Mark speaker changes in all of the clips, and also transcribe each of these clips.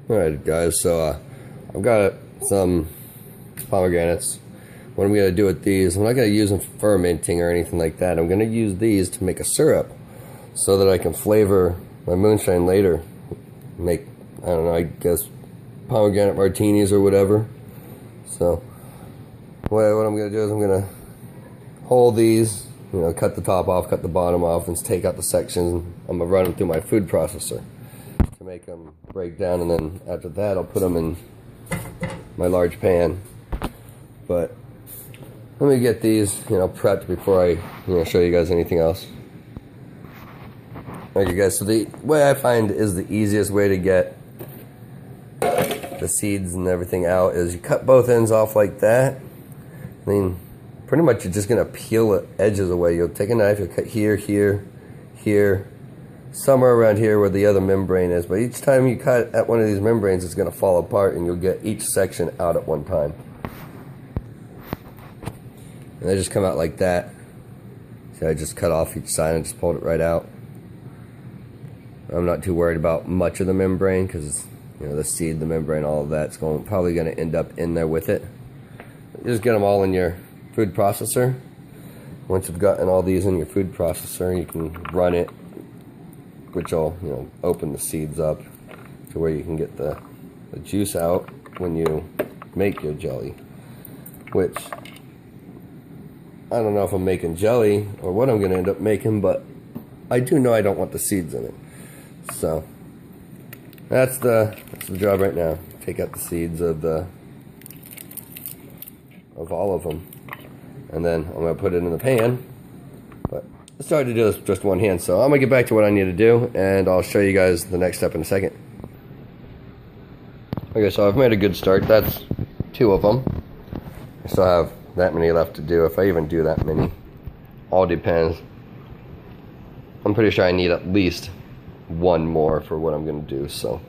Speaker 1: Alright guys, so I've got some pomegranates. What I'm going to do with these, I'm not going to use them for fermenting or anything like that. I'm going to use these to make a syrup so that I can flavor my moonshine later. Make, I don't know, I guess pomegranate martinis or whatever. So what I'm going to do is I'm going to hold these, cut the top off, cut the bottom off, and take out the sections. I'm going to run them through my food processor to make them break down, and then after that I'll put them in my large pan. But let me get these prepped before I show you guys anything else. Okay guys, so the way I find is the easiest way to get the seeds and everything out is you cut both ends off like that. I mean, pretty much you're just gonna peel the edges away. You'll take a knife, you'll cut here, here, here, somewhere around here where the other membrane is, but each time you cut at one of these membranes it's going to fall apart and you'll get each section out at one time. And they just come out like that. See, I just cut off each side and just pulled it right out. I'm not too worried about much of the membrane because the seed, the membrane, all of that's probably going to end up in there with it. Just get them all in your food processor. Once you've gotten all these in your food processor, you can run it, which will open the seeds up to where you can get the juice out when you make your jelly. Which, I don't know if I'm making jelly or what I'm going to end up making, but I do know I don't want the seeds in it. So that's the job right now. Take out the seeds of all of them, and then I'm going to put it in the pan. But it's hard to do this with just one hand, so I'm going to get back to what I need to do, and I'll show you guys the next step in a second. Okay, so I've made a good start. That's 2 of them. I still have that many left to do, if I even do that many. All depends. I'm pretty sure I need at least 1 more for what I'm going to do, so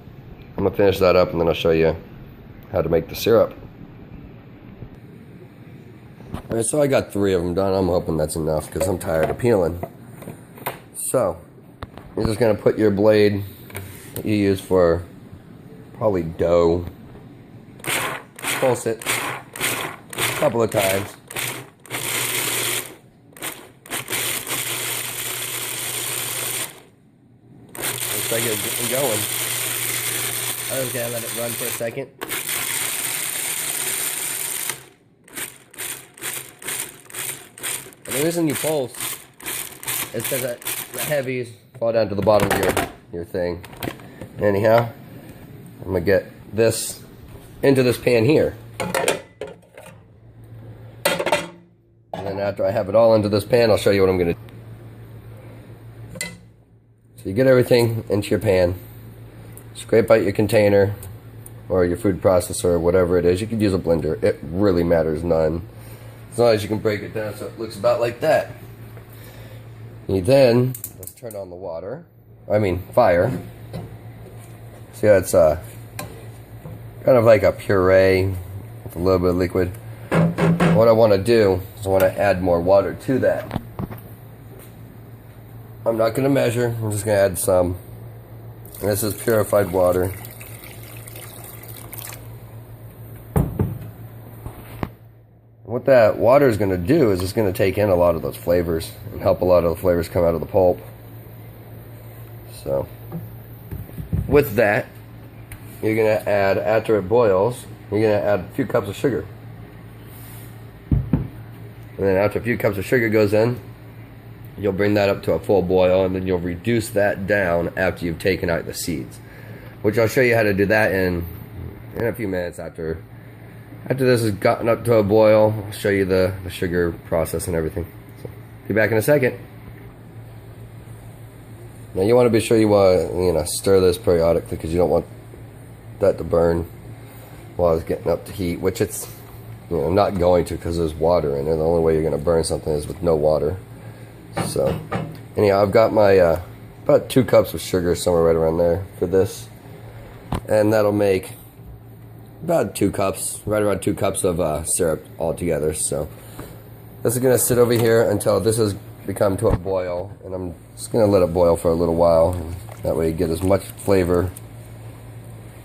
Speaker 1: I'm going to finish that up, and then I'll show you how to make the syrup. Alright, so I got 3 of them done. I'm hoping that's enough because I'm tired of peeling. So, you're just going to put your blade that you use for probably dough, pulse it a couple of times. Looks like it's getting going. I'm just going to let it run for a second. The reason you pulse is because the heavies fall down to the bottom of your thing. Anyhow, I'm going to get this into this pan here. And then after I have it all into this pan, I'll show you what I'm going to do. So you get everything into your pan. Scrape out your container or your food processor or whatever it is. You could use a blender. It really matters none. As long as you can break it down so it looks about like that. You then, let's turn on the water. Fire. See how it's kind of like a puree with a little bit of liquid. What I want to do is I want to add more water to that. I'm not going to measure, I'm just going to add some. And this is purified water. What that water is going to do is it's going to take in a lot of those flavors and help a lot of the flavors come out of the pulp. So, with that, you're going to add, after it boils, you're going to add a few cups of sugar. And then after a few cups of sugar goes in, you'll bring that up to a full boil, and then you'll reduce that down after you've taken out the seeds. Which I'll show you how to do that in a few minutes after this has gotten up to a boil. I'll show you the sugar process and everything. So, be back in a second. Now you want to be sure you want to stir this periodically because you don't want that to burn while it's getting up to heat, which it's not going to because there's water in it. The only way you're going to burn something is with no water. So anyhow, I've got my about 2 cups of sugar, somewhere right around there for this, and that'll make about 2 cups, right around 2 cups of syrup altogether. So this is going to sit over here until this has become to a boil, and I'm just going to let it boil for a little while. That way you get as much flavor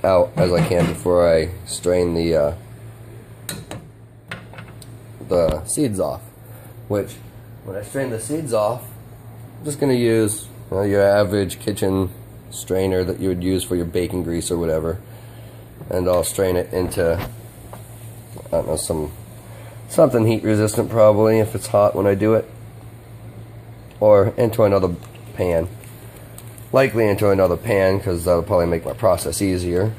Speaker 1: out as I can before I strain the seeds off. Which, when I strain the seeds off, I'm just going to use your average kitchen strainer that you would use for your bacon grease or whatever, and I'll strain it into, I don't know, something heat resistant probably if it's hot when I do it, or into another pan. Likely into another pan because that'll probably make my process easier.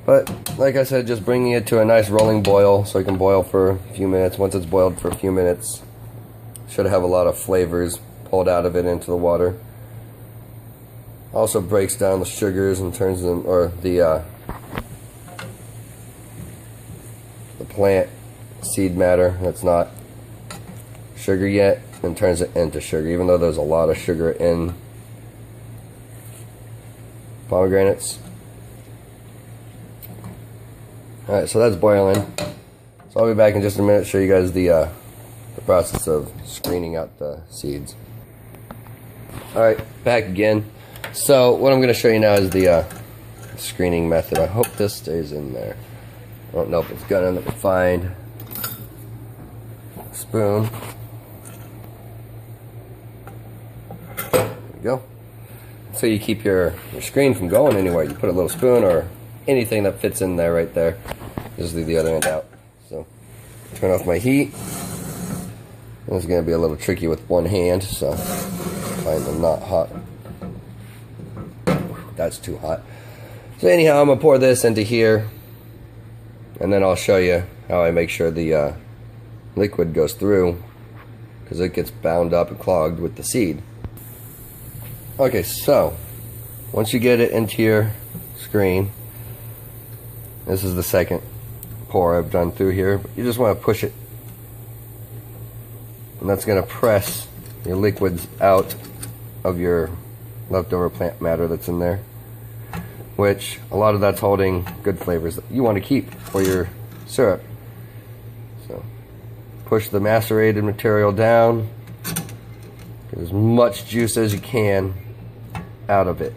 Speaker 1: But like I said, just bringing it to a nice rolling boil so it can boil for a few minutes. Once it's boiled for a few minutes, should have a lot of flavors pulled out of it into the water. Also breaks down the sugars and turns them, or the plant seed matter that's not sugar yet, and turns it into sugar, even though there's a lot of sugar in pomegranates. Alright, so that's boiling. So I'll be back in just a minute to show you guys the process of screening out the seeds. Alright, back again. So what I'm going to show you now is the screening method. I hope this stays in there. I don't know if it's going to. Let me find a spoon. There we go. So you keep your screen from going anywhere. You put a little spoon or anything that fits in there right there. Just leave the other end out. So turn off my heat. This is going to be a little tricky with one hand, so find them not hot. That's too hot. So anyhow, I'm going to pour this into here, and then I'll show you how I make sure the liquid goes through, because it gets bound up and clogged with the seed. Okay, so once you get it into your screen, this is the second pour I've done through here. You just want to push it, and that's going to press your liquids out of your leftover plant matter that's in there, which a lot of that's holding good flavors that you want to keep for your syrup. So push the macerated material down, get as much juice as you can out of it.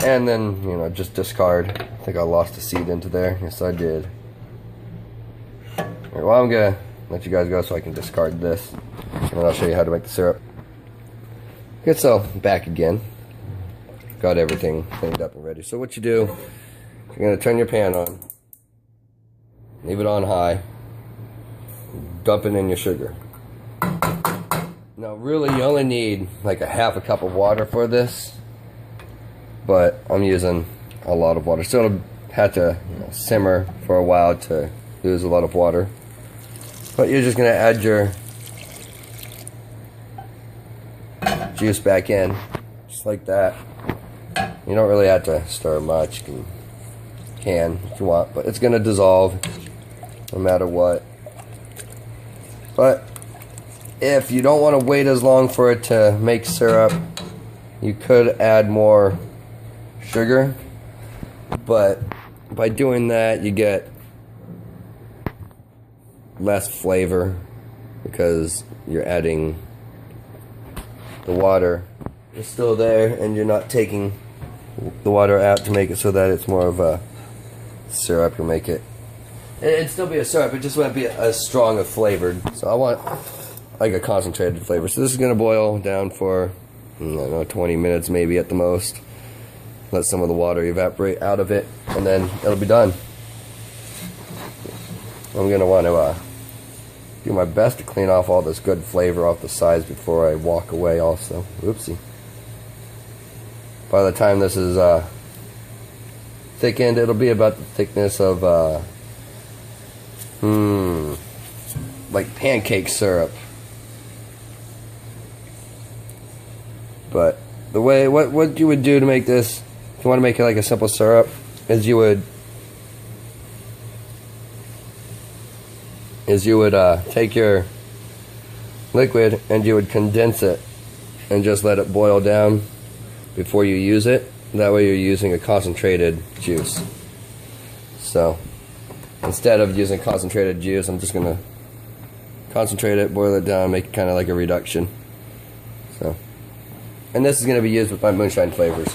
Speaker 1: And then, you know, just discard. I think I lost a seed into there. Yes, I did. Alright, well, I'm gonna let you guys go so I can discard this, and then I'll show you how to make the syrup. Okay, so back again. Got everything cleaned up and ready. So what you do, you're gonna turn your pan on, leave it on high, dump it in your sugar. Now, really, you only need like a half a cup of water for this, but I'm using a lot of water, so it'll have to, you know, simmer for a while to lose a lot of water. But you're just going to add your juice back in, just like that. You don't really have to stir much. You can if you want, but it's going to dissolve no matter what. But if you don't want to wait as long for it to make syrup, you could add more sugar, but by doing that you get less flavor because you're adding the water. It's still there and you're not taking the water out to make it so that it's more of a syrup. You'll make it, it'd still be a syrup, it just won't be as strong of flavored. So I want like a concentrated flavor. So this is going to boil down for, I don't know, 20 minutes maybe at the most. Let some of the water evaporate out of it, and then it'll be done. I'm going to want to do my best to clean off all this good flavor off the sides before I walk away also. Oopsie. By the time this is thickened, it'll be about the thickness of like pancake syrup. But the way, what you would do to make this, if you want to make it like a simple syrup, is you would take your liquid and you would condense it and just let it boil down before you use it. That way you're using a concentrated juice. So instead of using concentrated juice, I'm just going to concentrate it, boil it down, make it kind of like a reduction. So, and this is going to be used with my moonshine flavors.